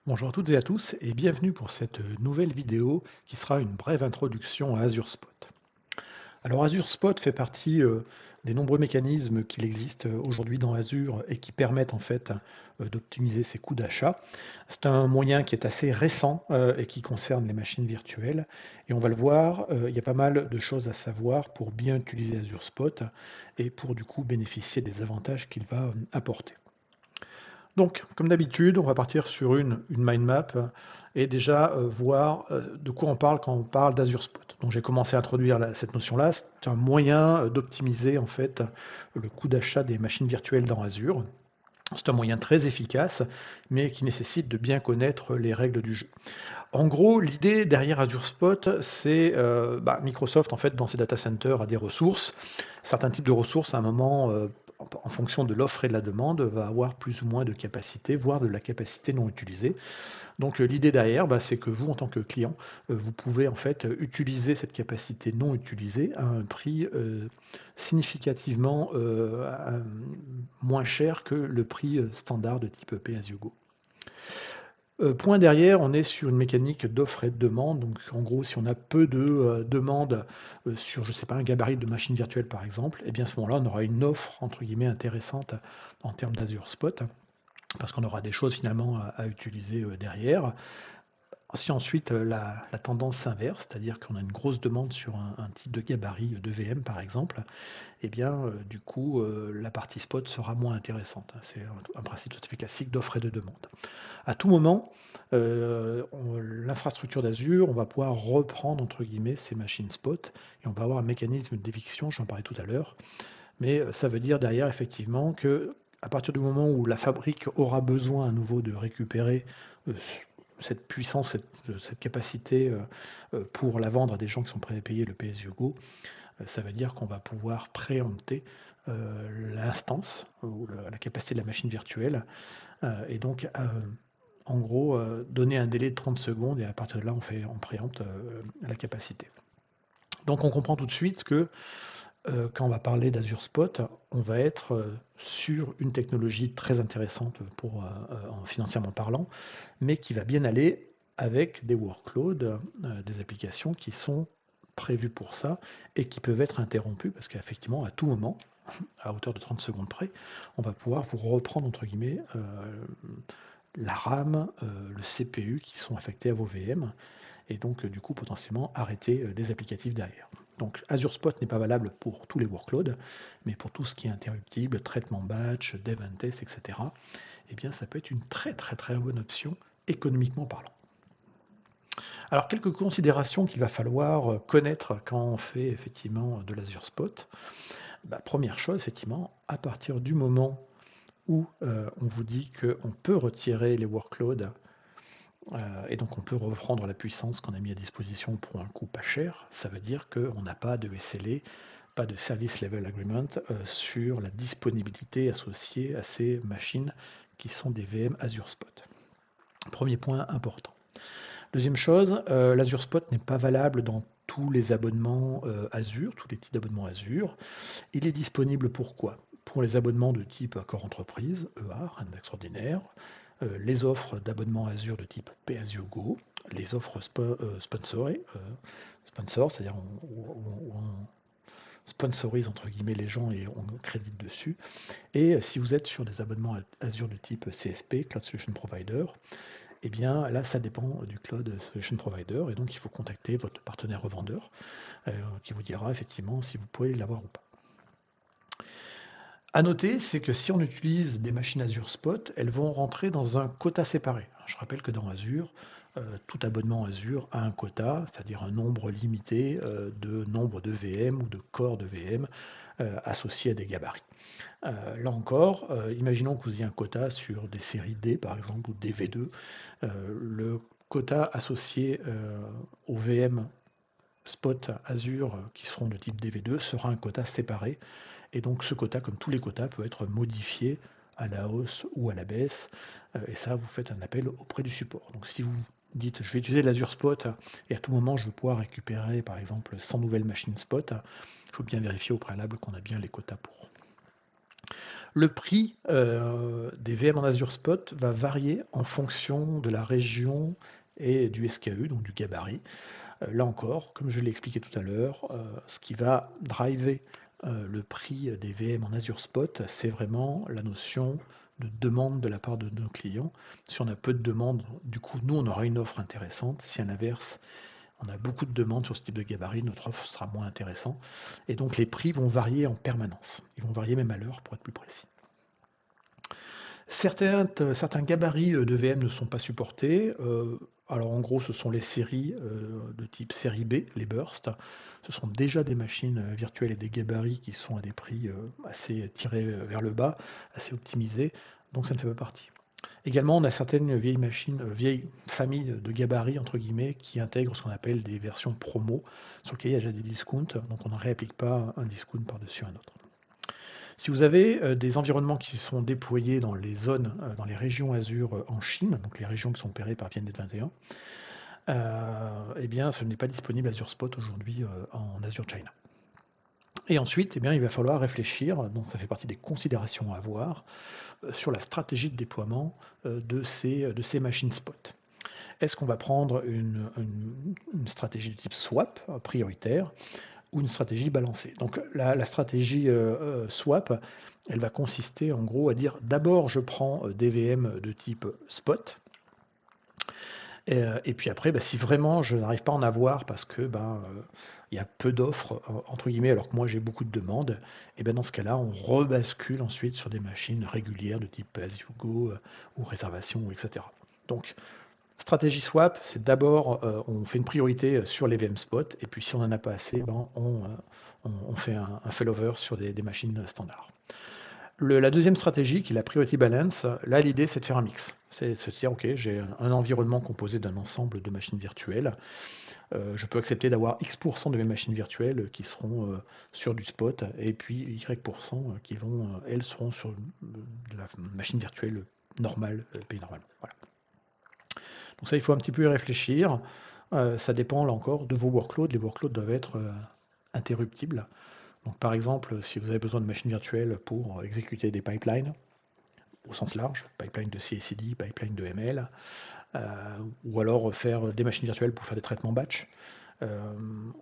Bonjour à toutes et à tous et bienvenue pour cette nouvelle vidéo qui sera une brève introduction à Azure Spot. Alors Azure Spot fait partie des nombreux mécanismes qu'il existe aujourd'hui dans Azure et qui permettent en fait d'optimiser ses coûts d'achat. C'est un moyen qui est assez récent et qui concerne les machines virtuelles et on va le voir, il y a pas mal de choses à savoir pour bien utiliser Azure Spot et pour du coup bénéficier des avantages qu'il va apporter. Donc, comme d'habitude, on va partir sur une mind map et déjà voir de quoi on parle quand on parle d'Azure Spot. Donc, j'ai commencé à introduire cette notion-là. C'est un moyen d'optimiser en fait le coût d'achat des machines virtuelles dans Azure. C'est un moyen très efficace, mais qui nécessite de bien connaître les règles du jeu. En gros, l'idée derrière Azure Spot, c'est Microsoft, en fait, dans ses data centers, a des ressources. Certains types de ressources, à un moment, en fonction de l'offre et de la demande, va avoir plus ou moins de capacité, voire de la capacité non utilisée. Donc, l'idée derrière, c'est que vous, en tant que client, vous pouvez en fait utiliser cette capacité non utilisée à un prix significativement moins cher que le prix standard de type pay-as-you-go. Point derrière, on est sur une mécanique d'offre et de demande. Donc, en gros, si on a peu de demandes sur, je ne sais pas, un gabarit de machine virtuelle par exemple, et bien à ce moment-là, on aura une offre entre guillemets intéressante en termes d'Azure Spot, parce qu'on aura des choses finalement à utiliser derrière. Si ensuite la tendance s'inverse, c'est-à-dire qu'on a une grosse demande sur un type de gabarit de VM par exemple, eh bien du coup la partie spot sera moins intéressante. C'est un principe tout à fait classique d'offre et de demande. À tout moment, l'infrastructure d'Azure, on va pouvoir reprendre entre guillemets ces machines spot et on va avoir un mécanisme d'éviction, j'en parlais tout à l'heure, mais ça veut dire derrière effectivement que à partir du moment où la fabrique aura besoin à nouveau de récupérer euh, cette puissance, cette capacité pour la vendre à des gens qui sont prêts à payer le PSU-Go, ça veut dire qu'on va pouvoir préempter l'instance ou la capacité de la machine virtuelle et donc en gros, donner un délai de 30 secondes et à partir de là, on préempte la capacité. Donc on comprend tout de suite que quand on va parler d'Azure Spot, on va être sur une technologie très intéressante pour, financièrement parlant, mais qui va bien aller avec des workloads, des applications qui sont prévues pour ça et qui peuvent être interrompues parce qu'effectivement, à tout moment, à hauteur de 30 secondes près, on va pouvoir vous reprendre, entre guillemets, la RAM, le CPU qui sont affectés à vos VM et donc du coup potentiellement arrêter des applicatifs derrière. Donc Azure Spot n'est pas valable pour tous les workloads, mais pour tout ce qui est interruptible, traitement batch, dev and test, etc., eh bien ça peut être une très très très bonne option économiquement parlant. Alors quelques considérations qu'il va falloir connaître quand on fait effectivement de l'Azure Spot. Première chose, effectivement, à partir du moment où on vous dit qu'on peut retirer les workloads et donc on peut reprendre la puissance qu'on a mis à disposition pour un coût pas cher. Ça veut dire qu'on n'a pas de SLA, pas de Service Level Agreement sur la disponibilité associée à ces machines qui sont des VM Azure Spot. Premier point important. Deuxième chose, l'Azure Spot n'est pas valable dans tous les abonnements Azure, tous les types d'abonnements Azure. Il est disponible pour quoi? Pour les abonnements de type accord entreprise, EA, rien d'extraordinaire, les offres d'abonnement Azure de type pay-as-you-go, les offres sponsorées, sponsor, c'est-à-dire où on sponsorise entre guillemets les gens et on crédite dessus. Et si vous êtes sur des abonnements Azure de type CSP, Cloud Solution Provider, eh bien là ça dépend du Cloud Solution Provider et donc il faut contacter votre partenaire revendeur qui vous dira effectivement si vous pouvez l'avoir ou pas. À noter, c'est que si on utilise des machines Azure Spot, elles vont rentrer dans un quota séparé. Je rappelle que dans Azure, tout abonnement Azure a un quota, c'est-à-dire un nombre limité de nombre de VM ou de corps de VM associés à des gabarits. Là encore, imaginons que vous ayez un quota sur des séries D par exemple ou des V2. Le quota associé aux VM Spot Azure qui seront de type DV2 sera un quota séparé et donc ce quota, comme tous les quotas, peut être modifié à la hausse ou à la baisse. Et ça, vous faites un appel auprès du support. Donc si vous dites je vais utiliser l'Azure Spot et à tout moment je veux pouvoir récupérer par exemple 100 nouvelles machines Spot, il faut bien vérifier au préalable qu'on a bien les quotas pour. Le prix des VM en Azure Spot va varier en fonction de la région et du SKU, donc du gabarit. Là encore, comme je l'ai expliqué tout à l'heure, ce qui va driver le prix des VM en Azure Spot, c'est vraiment la notion de demande de la part de nos clients. Si on a peu de demandes, du coup, nous, on aura une offre intéressante. Si à l'inverse, on a beaucoup de demandes sur ce type de gabarit, notre offre sera moins intéressante. Et donc, les prix vont varier en permanence. Ils vont varier même à l'heure, pour être plus précis. Certains gabarits de VM ne sont pas supportés. Alors en gros, ce sont les séries de type série B, les bursts. Ce sont déjà des machines virtuelles et des gabarits qui sont à des prix assez tirés vers le bas, assez optimisés, donc ça ne fait pas partie. Également, on a certaines vieilles machines, vieilles familles de gabarits, entre guillemets, qui intègrent ce qu'on appelle des versions promo, sur lesquelles il y a déjà des discounts, donc on ne réapplique pas un discount par-dessus un autre. Si vous avez des environnements qui sont déployés dans les zones, dans les régions Azure en Chine, donc les régions qui sont opérées par VNet 21, eh bien, ce n'est pas disponible Azure Spot aujourd'hui en Azure China. Et ensuite, eh bien, il va falloir réfléchir, donc ça fait partie des considérations à avoir, sur la stratégie de déploiement de ces machines spot. Est-ce qu'on va prendre une stratégie de type swap prioritaire ou une stratégie balancée? Donc la stratégie swap, elle va consister en gros à dire d'abord je prends des VM de type spot, et puis après, si vraiment je n'arrive pas à en avoir parce que il y a peu d'offres, entre guillemets, alors que moi j'ai beaucoup de demandes, et dans ce cas-là, on rebascule ensuite sur des machines régulières de type pay-as-you-go ou réservation, etc. Donc, stratégie swap, c'est d'abord on fait une priorité sur les VM spot, et puis si on n'en a pas assez, on fait un failover sur des machines standards. La deuxième stratégie, qui est la priority balance, là l'idée c'est de faire un mix. C'est de se dire, ok, j'ai un environnement composé d'un ensemble de machines virtuelles. Je peux accepter d'avoir X% de mes machines virtuelles qui seront sur du spot, et puis Y% qui vont, elles, seront sur de la machine virtuelle normale, payée normalement. Voilà. Donc ça, il faut un petit peu y réfléchir. Ça dépend, là encore, de vos workloads. Les workloads doivent être interruptibles. Donc par exemple, si vous avez besoin de machines virtuelles pour exécuter des pipelines, au sens large, pipeline de CI/CD, pipeline de ML, ou alors faire des machines virtuelles pour faire des traitements batch,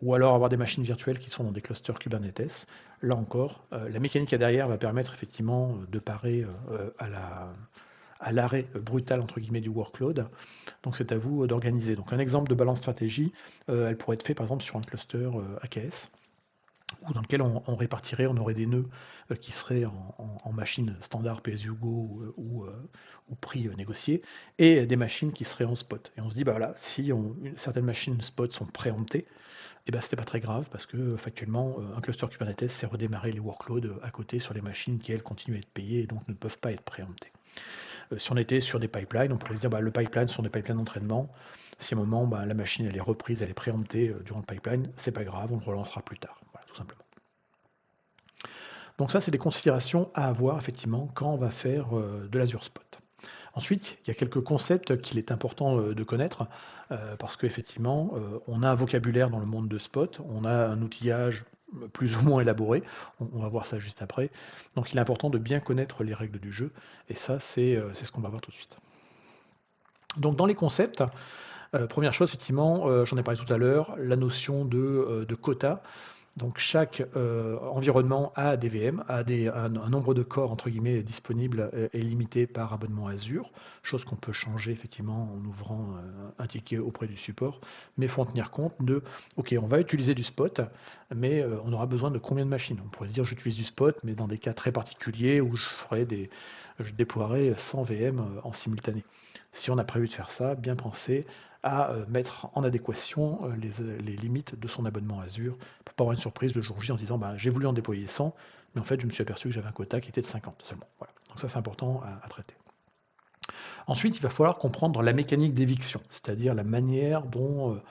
ou alors avoir des machines virtuelles qui sont dans des clusters Kubernetes. Là encore, la mécanique derrière va permettre effectivement de parer à l'arrêt brutal entre guillemets du workload. Donc c'est à vous d'organiser. Donc un exemple de balance stratégie, elle pourrait être faite par exemple sur un cluster AKS, ou dans lequel on répartirait, on aurait des nœuds qui seraient en machine standard pay-as-you-go ou prix négocié, et des machines qui seraient en spot. Et on se dit, voilà, si certaines machines spot sont préemptées, et c'était pas très grave parce que factuellement, un cluster Kubernetes sait redémarrer les workloads à côté sur les machines qui, elles, continuent à être payées et donc ne peuvent pas être préemptées. Si on était sur des pipelines, on pourrait se dire, le pipeline sont des pipelines d'entraînement. Si à un moment, la machine elle est reprise, elle est préemptée durant le pipeline, c'est pas grave, on le relancera plus tard. Voilà, tout simplement. Donc ça, c'est des considérations à avoir effectivement quand on va faire de l'Azure Spot. Ensuite, il y a quelques concepts qu'il est important de connaître parce qu'effectivement, on a un vocabulaire dans le monde de Spot, on a un outillage plus ou moins élaboré, on va voir ça juste après. Donc il est important de bien connaître les règles du jeu, et ça, c'est ce qu'on va voir tout de suite. Donc dans les concepts, première chose, effectivement, j'en ai parlé tout à l'heure, la notion de quota. Donc chaque environnement a des VM, a un nombre de corps entre guillemets disponibles et limité par abonnement Azure, chose qu'on peut changer effectivement en ouvrant un ticket auprès du support, mais il faut en tenir compte de, ok, on va utiliser du spot, mais on aura besoin de combien de machines? On pourrait se dire j'utilise du spot, mais dans des cas très particuliers où je déploierai 100 VM en simultané. Si on a prévu de faire ça, bien penser à mettre en adéquation les limites de son abonnement Azure pour pas avoir une surprise le jour J en se disant j'ai voulu en déployer 100, mais en fait je me suis aperçu que j'avais un quota qui était de 50 seulement. Voilà. Donc ça c'est important à traiter. Ensuite, il va falloir comprendre la mécanique d'éviction, c'est-à-dire la manière dont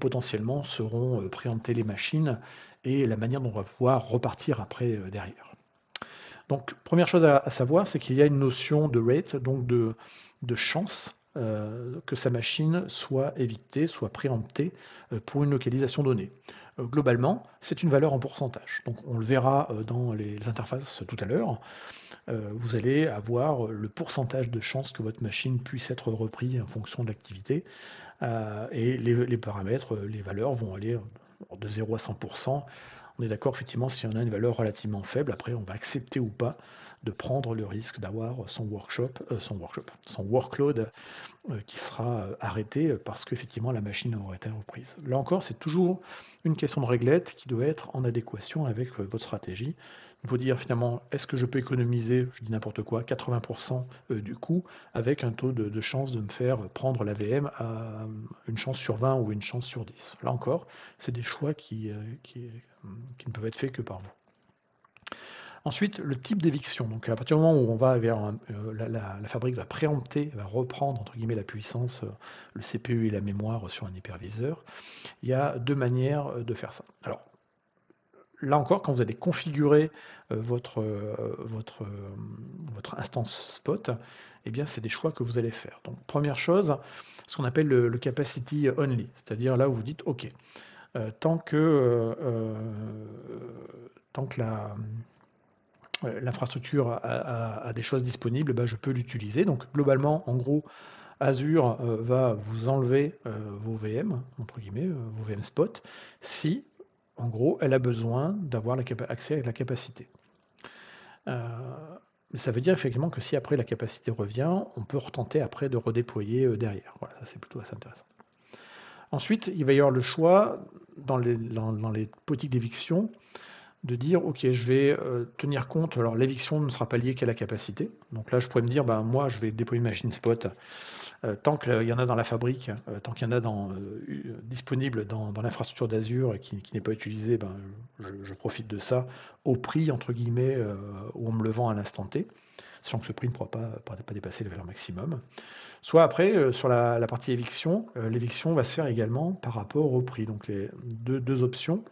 potentiellement seront préemptées les machines et la manière dont on va pouvoir repartir après derrière. Donc première chose à savoir, c'est qu'il y a une notion de rate, donc de chance que sa machine soit évitée, soit préemptée pour une localisation donnée. Globalement, c'est une valeur en pourcentage. Donc on le verra dans les interfaces tout à l'heure. Vous allez avoir le pourcentage de chances que votre machine puisse être reprise en fonction de l'activité. Et les paramètres, les valeurs vont aller de 0 à 100%. On est d'accord, effectivement, si on a une valeur relativement faible, après, on va accepter ou pas de prendre le risque d'avoir son workload qui sera arrêté parce qu'effectivement la machine aura été reprise. Là encore, c'est toujours une question de réglette qui doit être en adéquation avec votre stratégie. Il faut dire finalement, est-ce que je peux économiser, je dis n'importe quoi, 80% du coût avec un taux de chance de me faire prendre la VM à une chance sur 20 ou une chance sur 10. Là encore, c'est des choix qui ne peuvent être faits que par vous. Ensuite, le type d'éviction. Donc, à partir du moment où on va vers la fabrique va préempter, va reprendre entre guillemets la puissance, le CPU et la mémoire sur un hyperviseur, il y a deux manières de faire ça. Alors, là encore, quand vous allez configurer votre instance spot, eh bien, c'est des choix que vous allez faire. Donc, première chose, ce qu'on appelle le capacity only, c'est-à-dire là où vous dites, OK, tant que l'infrastructure a des choses disponibles, je peux l'utiliser. Donc globalement, en gros, Azure va vous enlever vos VM, entre guillemets, vos VM spot, si, en gros, elle a besoin d'avoir accès à la capacité. Ça veut dire effectivement que si après la capacité revient, on peut retenter après de redéployer derrière. Voilà, ça c'est plutôt assez intéressant. Ensuite, il va y avoir le choix dans les politiques d'éviction de dire, OK, je vais tenir compte, alors l'éviction ne sera pas liée qu'à la capacité. Donc là, je pourrais me dire, moi, je vais déployer une machine spot. Tant qu'il y en a dans la fabrique, tant qu'il y en a disponible dans l'infrastructure d'Azure qui n'est pas utilisée, je profite de ça au prix, entre guillemets, où on me le vend à l'instant T, sachant que ce prix ne pourra pas dépasser la valeur maximum. Soit après, sur la partie éviction, l'éviction va se faire également par rapport au prix. Donc les deux options.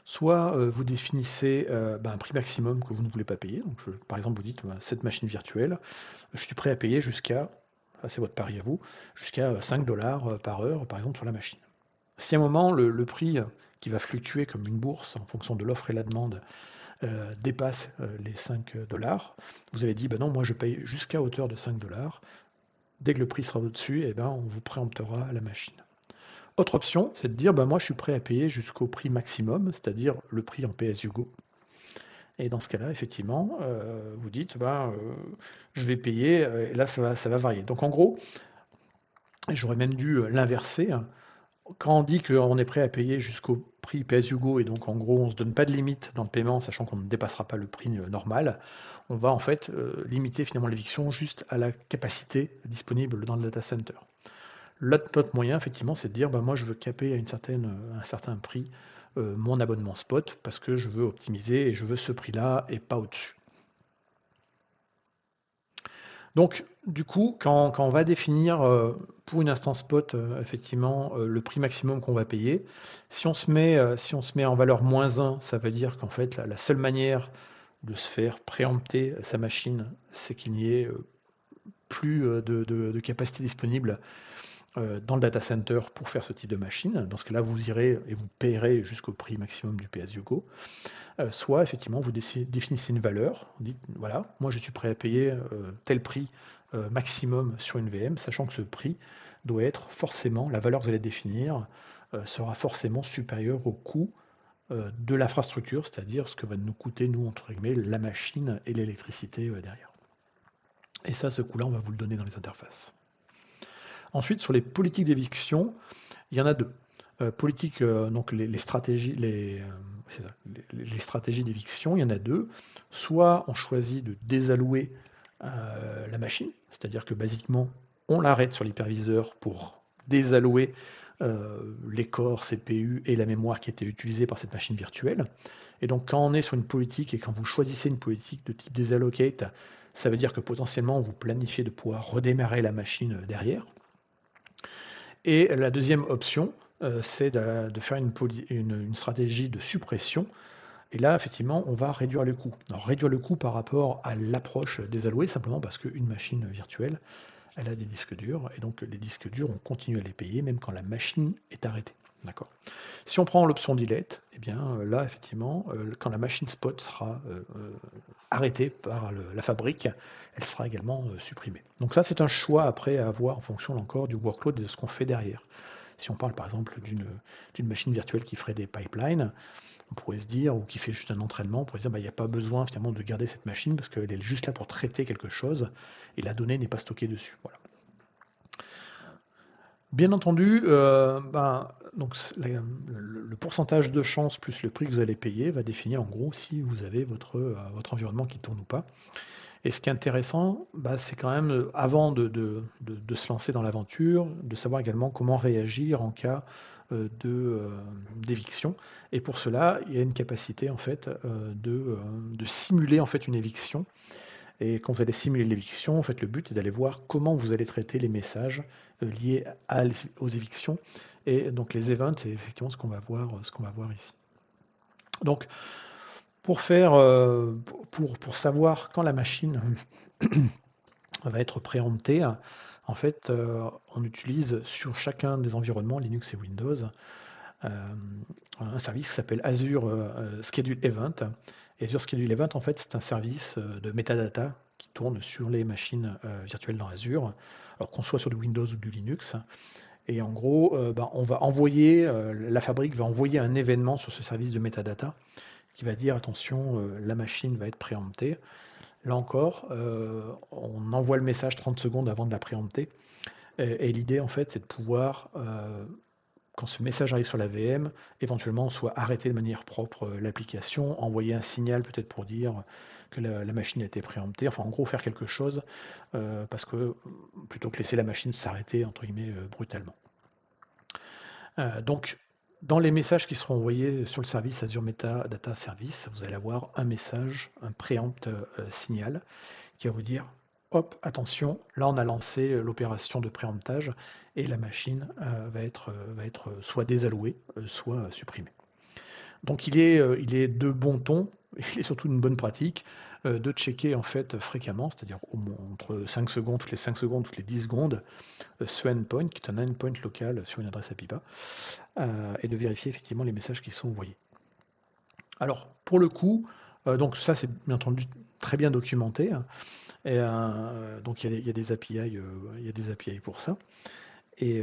Soit vous définissez un prix maximum que vous ne voulez pas payer. Donc, par exemple, vous dites, cette machine virtuelle, je suis prêt à payer jusqu'à, c'est votre pari à vous, jusqu'à 5 $ par heure, par exemple, sur la machine. Si à un moment, le prix qui va fluctuer comme une bourse en fonction de l'offre et la demande dépasse les 5 $, vous avez dit, non, moi je paye jusqu'à hauteur de 5 $. Dès que le prix sera au-dessus, on vous préemptera la machine. Autre option, c'est de dire, moi je suis prêt à payer jusqu'au prix maximum, c'est-à-dire le prix en pay-as-you-go. Et dans ce cas-là, effectivement, vous dites, je vais payer, et là ça va varier. Donc en gros, j'aurais même dû l'inverser. Quand on dit qu'on est prêt à payer jusqu'au prix pay-as-you-go, et donc en gros on ne se donne pas de limite dans le paiement, sachant qu'on ne dépassera pas le prix normal, on va en fait limiter finalement l'éviction juste à la capacité disponible dans le data center. L'autre moyen, effectivement, c'est de dire, moi, je veux caper à un certain prix mon abonnement spot parce que je veux optimiser et je veux ce prix-là et pas au-dessus. Donc, du coup, quand on va définir pour une instance spot, effectivement, le prix maximum qu'on va payer, si on se met en valeur -1, ça veut dire qu'en fait, la seule manière de se faire préempter sa machine, c'est qu'il n'y ait plus de capacité disponible dans le data center pour faire ce type de machine. Dans ce cas-là, vous irez et vous payerez jusqu'au prix maximum du pay-as-you-go. Soit, effectivement, vous définissez une valeur. Vous dites, voilà, moi je suis prêt à payer tel prix maximum sur une VM, sachant que ce prix doit être forcément, la valeur que vous allez définir, sera forcément supérieure au coût de l'infrastructure, c'est-à-dire ce que va nous coûter, nous, entre guillemets, la machine et l'électricité derrière. Et ça, ce coût-là, on va vous le donner dans les interfaces. Ensuite, sur les politiques d'éviction, il y en a deux. Donc les stratégies, les stratégies d'éviction, il y en a deux. Soit on choisit de désallouer la machine, c'est-à-dire que basiquement, on l'arrête sur l'hyperviseur pour désallouer les corps CPU et la mémoire qui étaient utilisés par cette machine virtuelle. Et donc quand on est sur une politique et quand vous choisissez une politique de type désallocate, ça veut dire que potentiellement vous planifiez de pouvoir redémarrer la machine derrière. Et la deuxième option, c'est de faire une stratégie de suppression. Et là, effectivement, on va réduire le coût. Alors, réduire le coût par rapport à l'approche désallouée, simplement parce qu'une machine virtuelle elle a des disques durs, et donc les disques durs, on continue à les payer même quand la machine est arrêtée. D'accord. Si on prend l'option delete, eh bien là, effectivement, quand la machine spot sera arrêtée par la fabrique, elle sera également supprimée. Donc ça, c'est un choix après à avoir en fonction encore du workload et de ce qu'on fait derrière. Si on parle par exemple d'une machine virtuelle qui ferait des pipelines, on pourrait se dire, ou qui fait juste un entraînement, on pourrait se dire, il n'y a pas besoin finalement de garder cette machine parce qu'elle est juste là pour traiter quelque chose et la donnée n'est pas stockée dessus. Voilà. Bien entendu, donc le pourcentage de chance plus le prix que vous allez payer va définir en gros si vous avez votre environnement qui tourne ou pas. Et ce qui est intéressant, c'est quand même, avant de se lancer dans l'aventure, de savoir également comment réagir en cas d'éviction. Et pour cela, il y a une capacité en fait de simuler en fait une éviction. Et quand vous allez simuler l'éviction, en fait, le but est d'aller voir comment vous allez traiter les messages liés aux évictions. Et donc les events, c'est effectivement ce qu'on va voir ici. Donc, pour savoir quand la machine va être préemptée, en fait, on utilise sur chacun des environnements Linux et Windows un service qui s'appelle Azure Schedule Event. Et Azure Schedule Event, en fait, c'est un service de metadata qui tourne sur les machines virtuelles dans Azure, alors qu'on soit sur du Windows ou du Linux. Et en gros, on va envoyer, la fabrique va envoyer un événement sur ce service de metadata qui va dire attention, la machine va être préemptée. Là encore, on envoie le message 30 secondes avant de la préempter. Et l'idée, en fait, c'est de pouvoir, quand ce message arrive sur la VM, éventuellement, soit arrêter de manière propre l'application, envoyer un signal peut-être pour dire que la machine a été préemptée, enfin en gros faire quelque chose, parce que plutôt que laisser la machine s'arrêter, entre guillemets, brutalement. Donc, dans les messages qui seront envoyés sur le service Azure Metadata Service, vous allez avoir un message, un préempt signal, qui va vous dire hop, attention, là on a lancé l'opération de préemptage et la machine va être soit désallouée, soit supprimée. Donc il est de bon ton, il est surtout une bonne pratique de checker en fait fréquemment, c'est-à-dire entre 5 secondes, toutes les 5 secondes, toutes les 10 secondes, ce endpoint, qui est un endpoint local sur une adresse API, et de vérifier effectivement les messages qui sont envoyés. Alors pour le coup, donc ça c'est bien entendu très bien documenté, et donc il y a des API pour ça. Et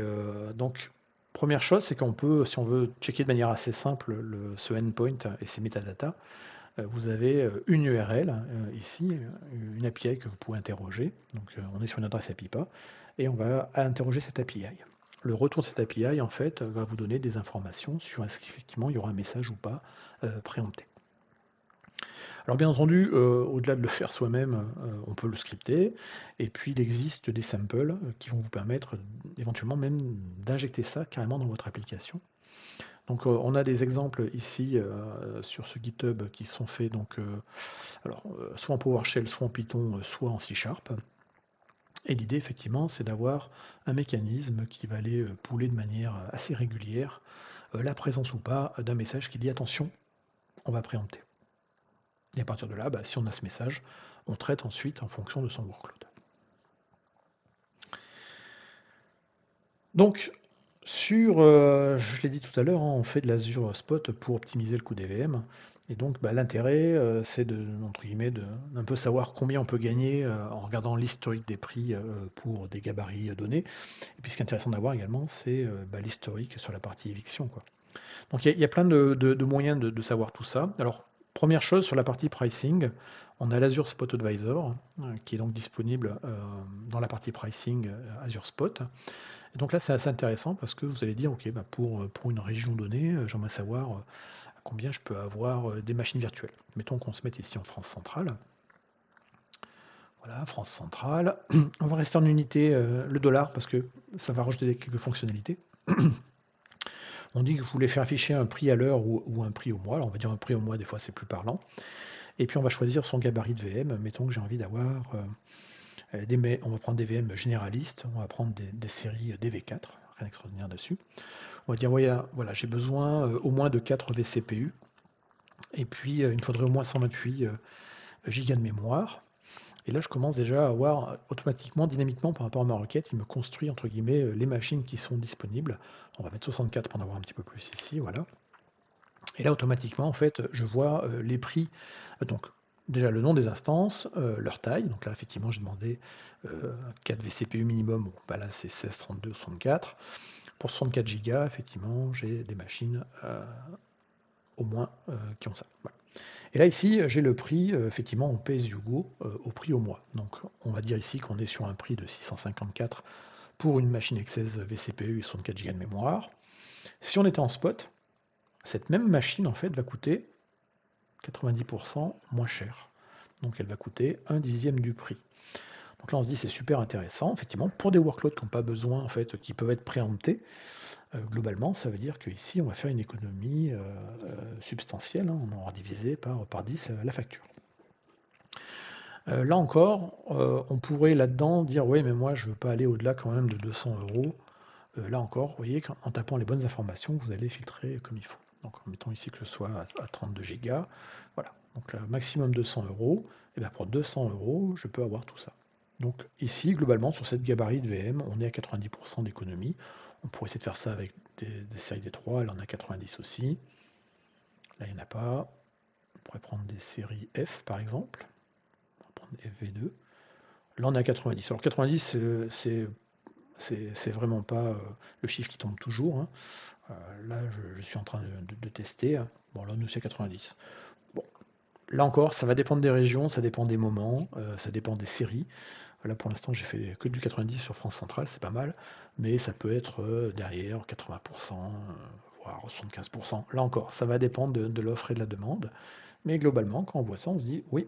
donc première chose, c'est qu'on peut, si on veut checker de manière assez simple ce endpoint et ses metadata, vous avez une URL ici, une API que vous pouvez interroger. Donc on est sur une adresse API-PA et on va interroger cette API. Le retour de cette API en fait va vous donner des informations sur est-ce qu'effectivement il y aura un message ou pas préempté. Alors bien entendu, au-delà de le faire soi-même, on peut le scripter. Et puis il existe des samples qui vont vous permettre éventuellement même d'injecter ça carrément dans votre application. Donc on a des exemples ici sur ce GitHub qui sont faits donc, soit en PowerShell, soit en Python, soit en C#. Et l'idée effectivement c'est d'avoir un mécanisme qui va aller pooler de manière assez régulière la présence ou pas d'un message qui dit attention, on va préempter. Et à partir de là, si on a ce message, on traite ensuite en fonction de son workload. Donc, je l'ai dit tout à l'heure, on fait de l'Azure Spot pour optimiser le coût des VM. Et donc, l'intérêt, c'est entre guillemets, d'un peu savoir combien on peut gagner en regardant l'historique des prix pour des gabarits donnés. Et puis, ce qui est intéressant d'avoir également, c'est l'historique sur la partie éviction, quoi. Donc, il y a plein de moyens de savoir tout ça. Alors, première chose, sur la partie pricing, on a l'Azure Spot Advisor, qui est donc disponible dans la partie pricing Azure Spot. Et donc là, c'est assez intéressant parce que vous allez dire, OK, pour une région donnée, j'aimerais savoir à combien je peux avoir des machines virtuelles. Mettons qu'on se mette ici en France centrale. Voilà, France centrale. On va rester en unité le dollar parce que ça va rajouter quelques fonctionnalités. On dit que vous voulez faire afficher un prix à l'heure ou un prix au mois. Alors on va dire un prix au mois, des fois c'est plus parlant. Et puis on va choisir son gabarit de VM. Mettons que j'ai envie d'avoir on va prendre des VM généralistes, on va prendre des séries DV4, rien d'extraordinaire dessus. On va dire voilà, j'ai besoin au moins de 4 vCPU. Et puis il me faudrait au moins 128 gigas de mémoire. Et là, je commence déjà à avoir automatiquement, dynamiquement, par rapport à ma requête, il me construit, entre guillemets, les machines qui sont disponibles. On va mettre 64 pour en avoir un petit peu plus ici, voilà. Et là, automatiquement, en fait, je vois les prix. Donc, déjà le nom des instances, leur taille. Donc là, effectivement, j'ai demandé 4 vCPU minimum. Bon, bah là, c'est 16, 32, 64. Pour 64 Go, effectivement, j'ai des machines au moins qui ont ça. Voilà. Et là, ici, j'ai le prix, effectivement, en pay-as-you-go, au prix au mois. Donc, on va dire ici qu'on est sur un prix de 654 pour une machine X16 vCPU et 64 Go de mémoire. Si on était en spot, cette même machine, en fait, va coûter 90% moins cher. Donc, elle va coûter 1/10 du prix. Donc là, on se dit c'est super intéressant, effectivement, pour des workloads qui n'ont pas besoin, en fait, qui peuvent être préemptés. Globalement, ça veut dire qu'ici, on va faire une économie substantielle, hein. On aura divisé par 10 la facture. Là encore, on pourrait là-dedans dire oui, mais moi je ne veux pas aller au-delà quand même de 200 euros. Là encore, vous voyez qu'en tapant les bonnes informations, vous allez filtrer comme il faut. Donc mettons ici que ce soit à 32 Go. Voilà, donc le maximum 200 euros. Et bien pour 200 euros, je peux avoir tout ça. Donc ici, globalement, sur cette gabarit de VM, on est à 90% d'économie. On pourrait essayer de faire ça avec des séries D3, là on a 90 aussi. Là, il n'y en a pas. On pourrait prendre des séries F par exemple. On va prendre des FV2. Là, on est à 90. Alors 90, c'est vraiment pas le chiffre qui tombe toujours, hein. Là, je suis en train de tester. Bon, là, nous, c'est 90. Bon, là encore, ça va dépendre des régions, ça dépend des moments, ça dépend des séries. Là, pour l'instant, j'ai fait que du 90 sur France Centrale, c'est pas mal, mais ça peut être derrière 80%, voire 75%. Là encore, ça va dépendre de l'offre et de la demande. Mais globalement, quand on voit ça, on se dit, oui,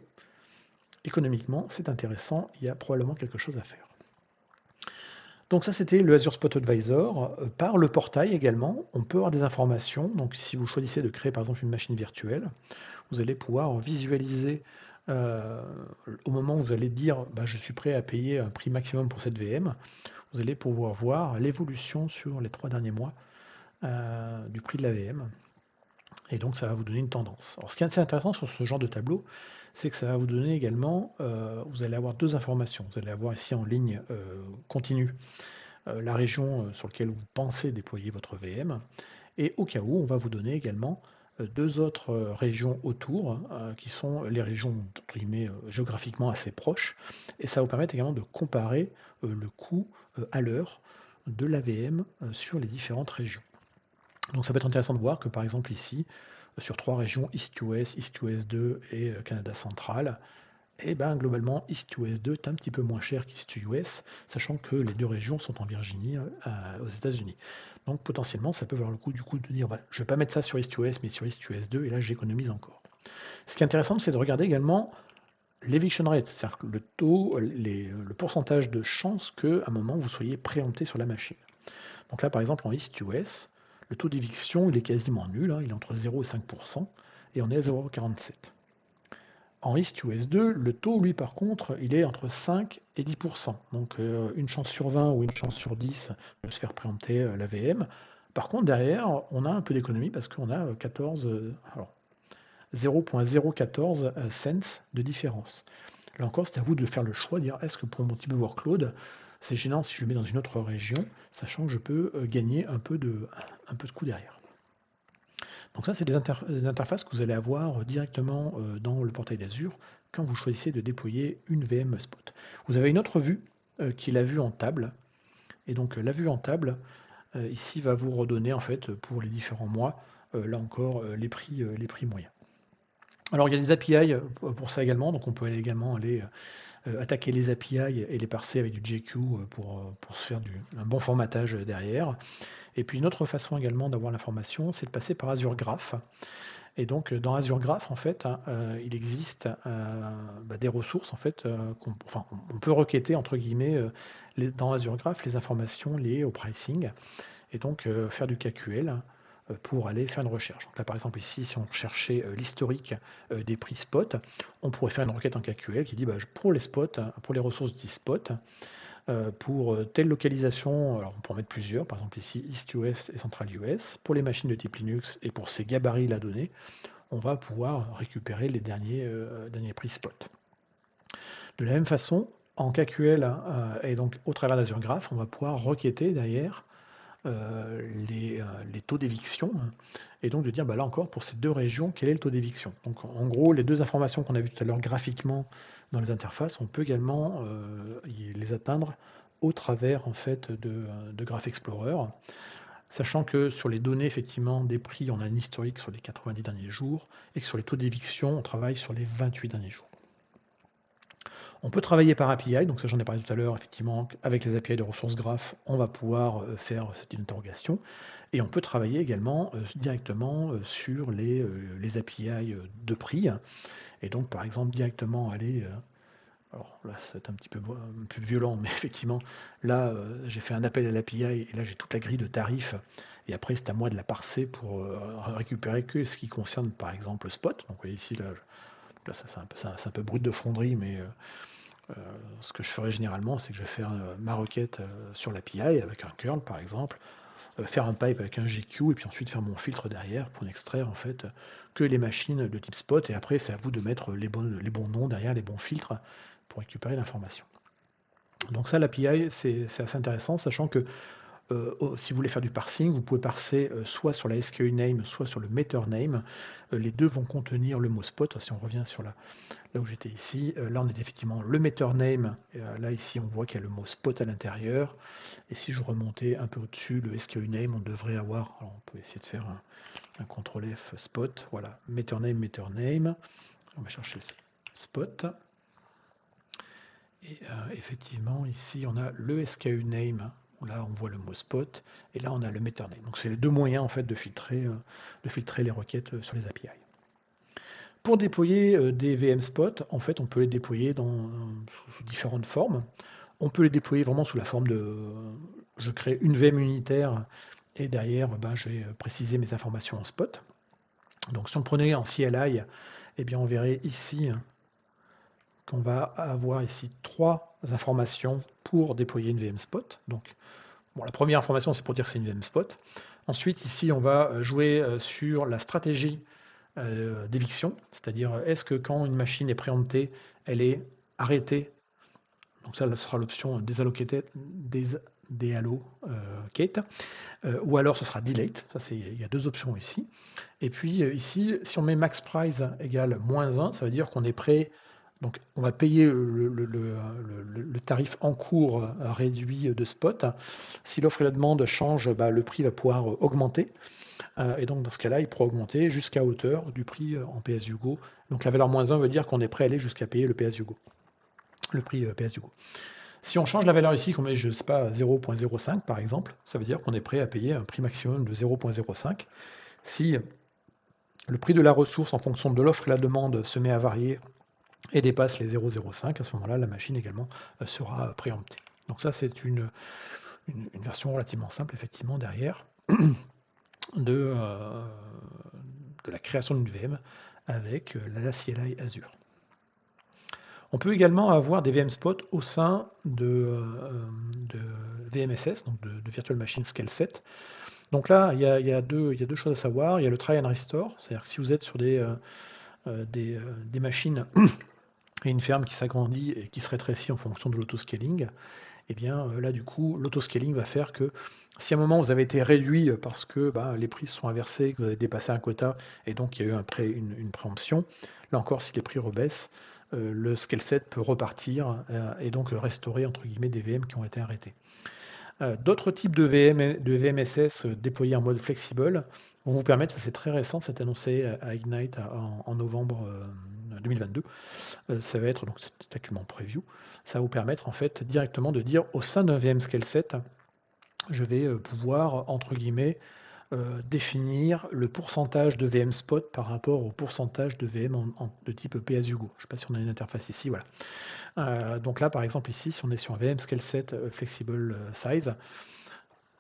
économiquement, c'est intéressant, il y a probablement quelque chose à faire. Donc ça, c'était le Azure Spot Advisor. Par le portail également, on peut avoir des informations. Donc si vous choisissez de créer par exemple une machine virtuelle, vous allez pouvoir visualiser au moment où vous allez dire bah, je suis prêt à payer un prix maximum pour cette VM, vous allez pouvoir voir l'évolution sur les 3 derniers mois du prix de la VM. Et donc ça va vous donner une tendance. Alors ce qui est assez intéressant sur ce genre de tableau, c'est que ça va vous donner également, vous allez avoir 2 informations. Vous allez avoir ici en ligne continue la région sur laquelle vous pensez déployer votre VM. Et au cas où, on va vous donner également 2 autres régions autour, qui sont les régions entre guillemets, géographiquement assez proches. Et ça va vous permettre également de comparer le coût à l'heure de la VM sur les différentes régions. Donc ça peut être intéressant de voir que par exemple ici, sur 3 régions, East-US, East-US 2 et Canada central, et ben globalement, East-US 2 est un petit peu moins cher qu'East-US, sachant que les 2 régions sont en Virginie, aux États-Unis. Donc potentiellement, ça peut valoir le coup du coup de dire, je ne vais pas mettre ça sur East-US, mais sur East-US 2, et là j'économise encore. Ce qui est intéressant, c'est de regarder également l'eviction rate, c'est-à-dire le taux, le pourcentage de chances qu'à un moment vous soyez préempté sur la machine. Donc là, par exemple, en East-US, le taux d'éviction, il est quasiment nul, hein, il est entre 0 et 5%, et on est à 0,47. En East-US 2, le taux, lui, par contre, il est entre 5 et 10%. Donc une chance sur 20 ou une chance sur 10 de se faire préempter la VM. Par contre, derrière, on a un peu d'économie parce qu'on a 0,014 cents de différence. Là encore, c'est à vous de faire le choix, de dire est-ce que pour mon type de workload, c'est gênant si je le mets dans une autre région, sachant que je peux gagner un peu de coût derrière. Donc ça, c'est des interfaces que vous allez avoir directement dans le portail d'Azure quand vous choisissez de déployer une VM Spot. Vous avez une autre vue qui est la vue en table. Et donc la vue en table, ici, va vous redonner en fait pour les différents mois, là encore, les prix moyens. Alors il y a des API pour ça également, donc on peut également aller attaquer les API et les parser avec du JQ pour se faire un bon formatage derrière. Et puis une autre façon également d'avoir l'information, c'est de passer par Azure Graph. Et donc dans Azure Graph, en fait, il existe des ressources en fait, on peut requêter entre guillemets dans Azure Graph les informations liées au pricing et donc faire du KQL pour aller faire une recherche. Donc là, par exemple, ici, si on cherchait l'historique des prix spot, on pourrait faire une requête en KQL qui dit pour les spots, pour les ressources dit spot, pour telle localisation, alors on peut en mettre plusieurs, par exemple ici East US et Central US, pour les machines de type Linux et pour ces gabarits là donnés, on va pouvoir récupérer les derniers prix spot. De la même façon, en KQL et donc au travers d'Azure Graph, on va pouvoir requêter derrière les taux d'éviction et donc de dire bah, là encore pour ces deux régions quel est le taux d'éviction. Donc en gros les deux informations qu'on a vues tout à l'heure graphiquement dans les interfaces, on peut également les atteindre au travers en fait de Graph Explorer, sachant que sur les données effectivement des prix on a un historique sur les 90 derniers jours et que sur les taux d'éviction on travaille sur les 28 derniers jours. On peut travailler par API, donc ça j'en ai parlé tout à l'heure, effectivement, avec les API de ressources graph, on va pouvoir faire cette interrogation. Et on peut travailler également directement sur les API de prix. Et donc, par exemple, directement aller. Alors là, c'est un petit peu plus violent, mais effectivement, là, j'ai fait un appel à l'API et là, j'ai toute la grille de tarifs. Et après, c'est à moi de la parser pour récupérer que ce qui concerne, par exemple, Spot. Donc, vous voyez ici, là ça, c'est un peu brut de fonderie, mais ce que je ferai généralement, c'est que je vais faire ma requête sur l'API avec un curl par exemple, faire un pipe avec un GQ et puis ensuite faire mon filtre derrière pour n'extraire en fait que les machines de type spot et après c'est à vous de mettre les bons noms derrière, les bons filtres pour récupérer l'information. Donc ça l'API c'est assez intéressant sachant que si vous voulez faire du parsing, vous pouvez parser soit sur la SKU name, soit sur le meter name. Les deux vont contenir le mot spot. Si on revient sur là où j'étais ici, là on est effectivement le meter name. Là ici on voit qu'il y a le mot spot à l'intérieur. Et si je remontais un peu au-dessus, le SKU name, on devrait avoir, alors on peut essayer de faire un CTRL F spot. Voilà, meter name, meter name. On va chercher spot. Et effectivement, ici, on a le SKU name. Là, on voit le mot spot. Et là, on a le meter name. Donc, c'est les deux moyens en fait, de filtrer les requêtes sur les API. Pour déployer des VM Spot, en fait, on peut les déployer sous différentes formes. On peut les déployer vraiment sous la forme de je crée une VM unitaire et derrière, ben, je vais préciser mes informations en spot. Donc, si on prenait en CLI, eh bien, on verrait ici qu'on va avoir ici trois informations pour déployer une VM Spot. Donc, bon, la première information, c'est pour dire que c'est une VM Spot. Ensuite, ici, on va jouer sur la stratégie d'éviction, c'est-à-dire est-ce que quand une machine est préemptée, elle est arrêtée. Donc ça, ce sera l'option désallocate, ou alors ce sera delayed. Ça, il y a deux options ici. Et puis ici, si on met max price égale -1, ça veut dire qu'on est prêt. Donc, on va payer le tarif en cours réduit de spot. Si l'offre et la demande changent, bah, le prix va pouvoir augmenter. Et donc, dans ce cas-là, il pourra augmenter jusqu'à hauteur du prix en PS-Hugo. Donc, la valeur -1 veut dire qu'on est prêt à aller jusqu'à payer le PS-Hugo, le prix PS-Hugo. Si on change la valeur ici, qu'on met, je ne sais pas, 0.05 par exemple, ça veut dire qu'on est prêt à payer un prix maximum de 0.05. Si le prix de la ressource en fonction de l'offre et la demande se met à varier et dépasse les 0,05, à ce moment-là, la machine également sera préemptée. Donc ça, c'est une version relativement simple, effectivement, derrière de la création d'une VM avec la CLI Azure. On peut également avoir des VM Spot au sein de VMSS, donc de Virtual Machine Scale Set. Donc là, il y a deux choses à savoir. Il y a le try and restore, c'est-à-dire que si vous êtes sur des machines et une ferme qui s'agrandit et qui se rétrécit en fonction de l'autoscaling, et bien là du coup l'autoscaling va faire que si à un moment vous avez été réduit parce que les prix se sont inversés, que vous avez dépassé un quota et donc il y a eu une préemption, là encore si les prix rebaissent, le scale set peut repartir et donc restaurer entre guillemets des VM qui ont été arrêtés. D'autres types de VMSS déployés en mode flexible vont vous permettre, ça c'est très récent, c'est annoncé à Ignite en novembre 2022, ça va être, donc c'est actuellement preview, ça va vous permettre en fait directement de dire au sein d'un VM scale set, je vais pouvoir entre guillemets définir le pourcentage de VM spot par rapport au pourcentage de VM de type PS-Hugo. Je ne sais pas si on a une interface ici, voilà. Donc là par exemple ici, si on est sur un VM scale set flexible size,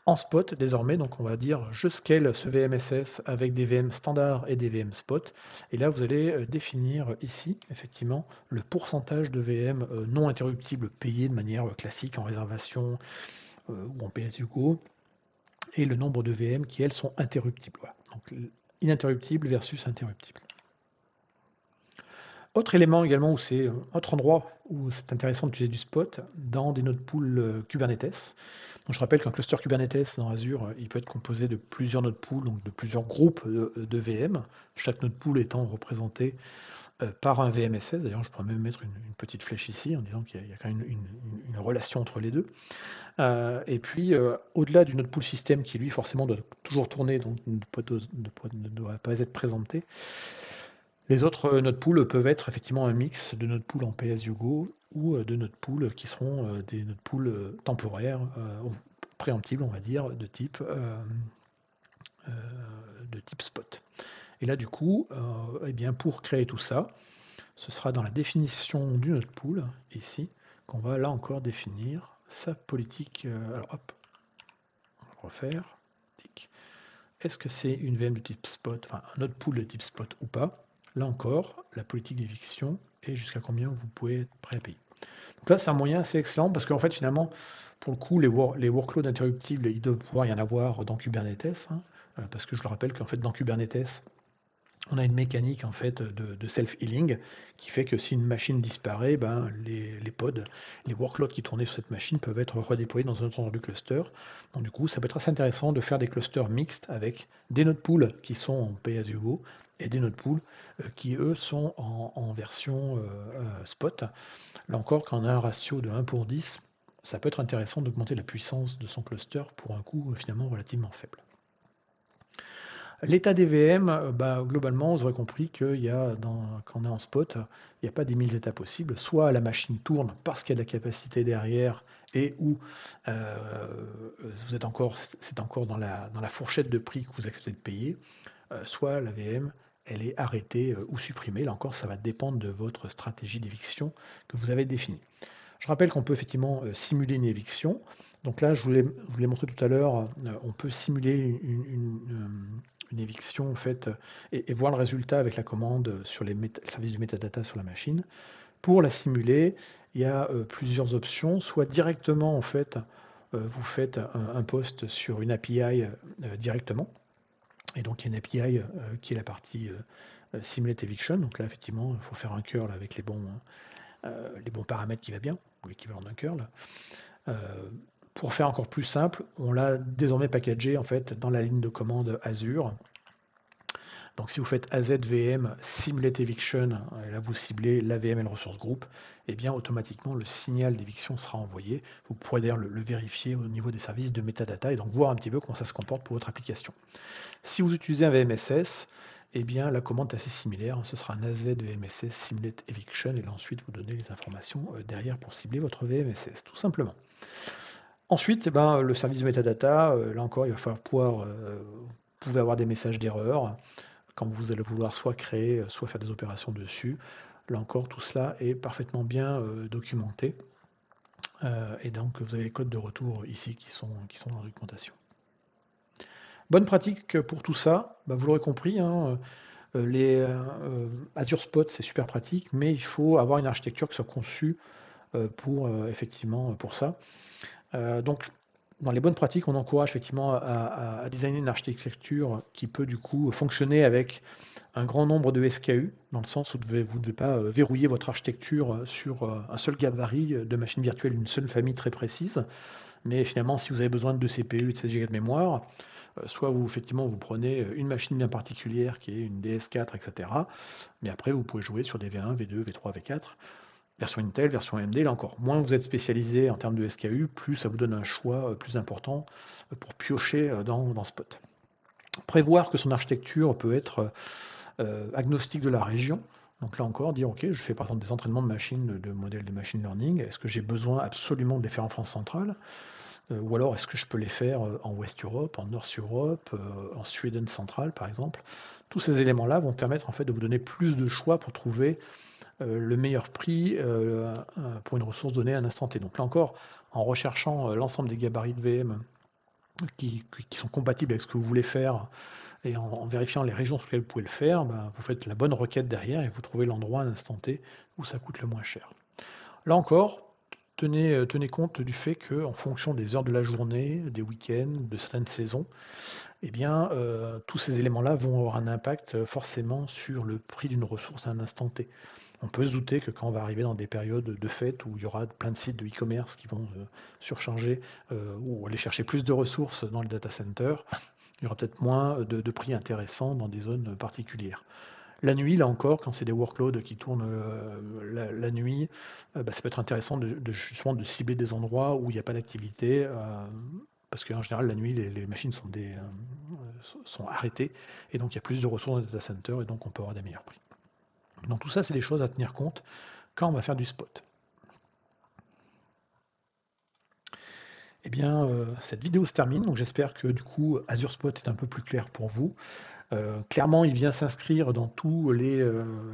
en spot désormais, donc on va dire je scale ce VMSS avec des VM standards et des VM spot. Et là, vous allez définir ici, effectivement, le pourcentage de VM non interruptibles payés de manière classique en réservation ou en PS-Hugo et le nombre de VM qui, elles, sont interruptibles. Voilà. Donc ininterruptible versus interruptible. Autre élément également où c'est autre endroit où c'est intéressant d'utiliser du Spot, dans des node pools Kubernetes. Donc je rappelle qu'un cluster Kubernetes dans Azure, il peut être composé de plusieurs node pools, donc de plusieurs groupes de VM, chaque node pool étant représenté par un VMSS. D'ailleurs, je pourrais même mettre une petite flèche ici en disant qu'il y a quand même une relation entre les deux. Et puis, au-delà du node pool système qui lui forcément doit toujours tourner, donc ne doit pas être présenté, les autres node pools peuvent être effectivement un mix de node pools en pay-as-you-go ou de node pools qui seront des node pools temporaires, préemptibles, on va dire, de type spot. Et là, du coup, eh bien, pour créer tout ça, ce sera dans la définition du node pool, ici, qu'on va là encore définir sa politique. Alors hop, on va refaire. Est-ce que c'est une VM de type spot, enfin un node pool de type spot ou pas? Là encore, la politique d'éviction et jusqu'à combien vous pouvez être prêt à payer. Donc là, c'est un moyen assez excellent parce qu'en fait, finalement, pour le coup, les workloads interruptibles, il doit pouvoir y en avoir dans Kubernetes, hein, parce que je le rappelle qu'en fait, dans Kubernetes, on a une mécanique en fait de self-healing qui fait que si une machine disparaît, ben, les pods, les workloads qui tournaient sur cette machine peuvent être redéployés dans un autre endroit du cluster. Donc du coup, ça peut être assez intéressant de faire des clusters mixtes avec des node pools qui sont en pay-as-you-go et des node pools qui eux sont en version spot. Là encore, quand on a un ratio de 1 pour 10, ça peut être intéressant d'augmenter la puissance de son cluster pour un coût finalement relativement faible. L'état des VM, bah, globalement, vous aurez compris qu'il y a, quand on est en spot, il n'y a pas des 1000 états possibles. Soit la machine tourne parce qu'il y a de la capacité derrière et où c'est encore dans la fourchette de prix que vous acceptez de payer, soit la VM, elle est arrêtée ou supprimée. Là encore, ça va dépendre de votre stratégie d'éviction que vous avez définie. Je rappelle qu'on peut effectivement simuler une éviction. Donc là, je vous l'ai montré tout à l'heure, on peut simuler une éviction en fait, et voir le résultat avec la commande sur le service du metadata sur la machine. Pour la simuler, il y a plusieurs options. Soit directement, en fait, vous faites un post sur une API directement. Et donc, il y a une API qui est la partie Simulate Eviction. Donc là, effectivement, il faut faire un curl avec les bons paramètres qui va bien, ou l'équivalent d'un curl. Pour faire encore plus simple, on l'a désormais packagé en fait dans la ligne de commande Azure. Donc si vous faites AZVM Simulate Eviction, et là vous ciblez la VM et le ressource group, et bien automatiquement le signal d'éviction sera envoyé. Vous pourrez d'ailleurs le vérifier au niveau des services de metadata et donc voir un petit peu comment ça se comporte pour votre application. Si vous utilisez un VMSS, eh bien la commande est assez similaire. Ce sera un AZ VMSS Simulate Eviction et là ensuite vous donnez les informations derrière pour cibler votre VMSS, tout simplement. Ensuite, le service de metadata, là encore, il va falloir vous pouvez avoir des messages d'erreur quand vous allez vouloir soit créer, soit faire des opérations dessus. Là encore, tout cela est parfaitement bien documenté. Et donc, vous avez les codes de retour ici qui sont dans la documentation. Bonne pratique pour tout ça, vous l'aurez compris, hein, les Azure Spot, c'est super pratique, mais il faut avoir une architecture qui soit conçue effectivement pour ça. Donc, dans les bonnes pratiques, on encourage effectivement à designer une architecture qui peut du coup fonctionner avec un grand nombre de SKU, dans le sens où vous ne devez pas verrouiller votre architecture sur un seul gabarit de machines virtuelles, une seule famille très précise. Mais finalement, si vous avez besoin de 2 CPU et de 16 Go de mémoire, soit effectivement vous prenez une machine bien particulière qui est une DS4, etc. Mais après, vous pouvez jouer sur des V1, V2, V3, V4. Version Intel, version AMD, là encore, moins vous êtes spécialisé en termes de SKU, plus ça vous donne un choix plus important pour piocher dans Spot. Prévoir que son architecture peut être agnostique de la région. Donc là encore, dire, ok, je fais par exemple des entraînements de machines, de modèles de machine learning. Est-ce que j'ai besoin absolument de les faire en France centrale ou alors est-ce que je peux les faire en West Europe, en North Europe, en Sweden central par exemple? Tous ces éléments-là vont permettre en fait de vous donner plus de choix pour trouver le meilleur prix pour une ressource donnée à un instant T. Donc là encore, en recherchant l'ensemble des gabarits de VM qui sont compatibles avec ce que vous voulez faire et en vérifiant les régions sur lesquelles vous pouvez le faire, vous faites la bonne requête derrière et vous trouvez l'endroit à un instant T où ça coûte le moins cher. Là encore, tenez compte du fait qu'en fonction des heures de la journée, des week-ends, de certaines saisons, eh bien, tous ces éléments-là vont avoir un impact forcément sur le prix d'une ressource à un instant T. On peut se douter que quand on va arriver dans des périodes de fête où il y aura plein de sites de e-commerce qui vont surcharger ou aller chercher plus de ressources dans le data center, il y aura peut-être moins de prix intéressants dans des zones particulières. La nuit, là encore, quand c'est des workloads qui tournent la nuit, ça peut être intéressant justement de cibler des endroits où il n'y a pas d'activité, parce qu'en général, la nuit, les machines sont arrêtées, et donc il y a plus de ressources dans le data center, et donc on peut avoir des meilleurs prix. Donc tout ça, c'est des choses à tenir compte quand on va faire du spot. Eh bien, cette vidéo se termine, donc j'espère que du coup Azure Spot est un peu plus clair pour vous. Clairement, il vient s'inscrire dans tous les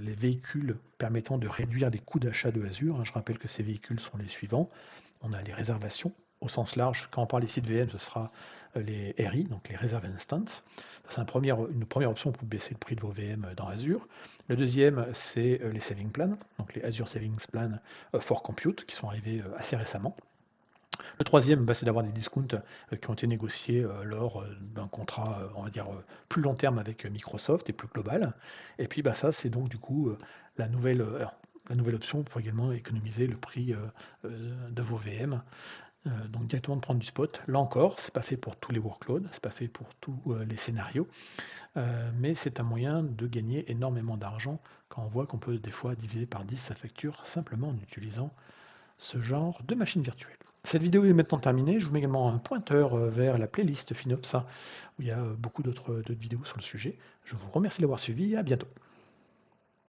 véhicules permettant de réduire les coûts d'achat de Azure. Je rappelle que ces véhicules sont les suivants. On a les réservations, au sens large. Quand on parle ici de VM, ce sera les RI, donc les Reserve Instance. C'est une première option pour baisser le prix de vos VM dans Azure. Le deuxième, c'est les Saving Plans, donc les Azure Savings Plan for Compute, qui sont arrivés assez récemment. Le troisième, c'est d'avoir des discounts qui ont été négociés lors d'un contrat, on va dire, plus long terme avec Microsoft et plus global. Et puis ça, c'est donc du coup la nouvelle option pour également économiser le prix de vos VM. Donc directement de prendre du spot. Là encore, c'est pas fait pour tous les workloads, c'est pas fait pour tous les scénarios, mais c'est un moyen de gagner énormément d'argent quand on voit qu'on peut des fois diviser par 10 sa facture simplement en utilisant ce genre de machine virtuelle. Cette vidéo est maintenant terminée. Je vous mets également un pointeur vers la playlist FinOps, où il y a beaucoup d'autres vidéos sur le sujet. Je vous remercie d'avoir suivi et à bientôt.